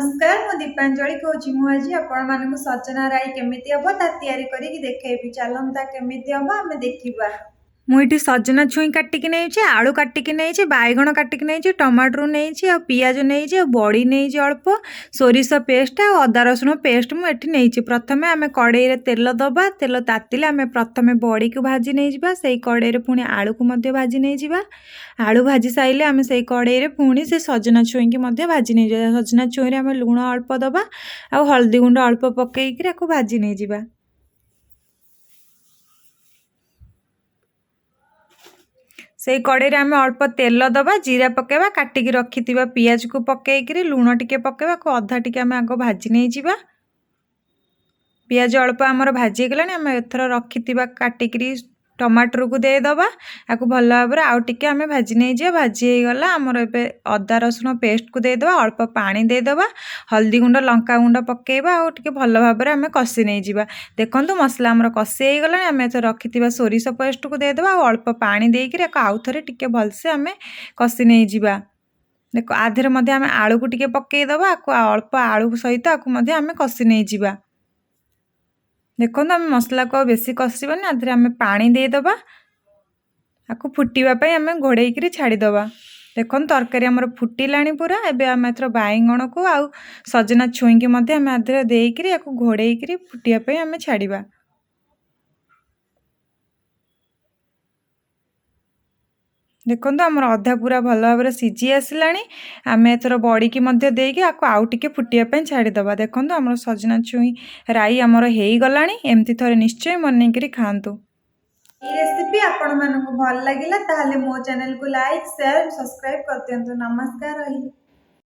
नमस्कार मु दीपांजलि कहूँ मु आज आपण सजना राई केमी हम ता या देखी चलता केमी हम आम देखा मुझे सजना छुई काटिक नहीं आलू काटिक नहीं बैगण काटिक नहीं टमाटर नहीं आ पियाज नहीं बड़ी नहीं अल्प सोरिष पेस्ट आ अदा रसुण पेस्ट मुझे नहीं प्रथम आम कड़े तेल दबा तेल तातिले आम प्रथम बड़ी को भाजी नहीं से कड़े पुणी आलू को भाजी नहीं आलू भाजी सारे आम से कड़े पुणी से सजना छुई की भाजी नहीं सजना छुई आम लुण अल्प दबा आ हल्दी गुंड अल्प पकईकि भाजी नहीं जा से कड़े आम अल्प तेल दबा जीरा पकेबा काटिकी रखि पियाज को पकईकि लुण टिके पकेबा को अधा टिके आम आग भाजी नहीं जा पियाज अल्प आमर भाजी गलानी आम एथर रखि काटिकी टमाटर को देदबा आपको भल भाव आउ टिके आम भाजी नहीं जा भाजी गला आमर ए अदा रसुण पेस्ट को देदबा अल्प पानी देदबा हल्दी गुंड लंका गुंड पकेबा आउ टिके भल भाव आम कषि नहीं जा देखो मसला आमर कषि हो गला आम एथर रखि सोरिष पेस्ट को देदबा अल्प पानी देकर आउ थे टिके भलसे आम कषि नहीं जा देख आधे आम आलू को टिके पकईदबा अल्प आलू सहित आम कषि नहीं जा देखो आम मसला को बेसी कषानी आधे आम पानी देदबा आपको फुटापी आम घोड़े छाड़ीदबा देखो तरकारी आमर फुटिला पूरा एबे आम एथर बैगण को आउ सजना छुई की आम आधे देकर घोड़े फुटापी आम छाड़ा देखो आमर अधा पूरा भल भाव सीझी आसला आम एथर बड़ी की देकी आउ टे फुटापी छाड़ीदबा देखो आमर सजना छुई राई आमर हो गला एमती थे निश्चय बनईकि खातु ये रेसिपी आपण मानक भल लगिला ताहले मो चैनल को लाइक शेयर सब्सक्राइब कर दियंतु। नमस्कार रही।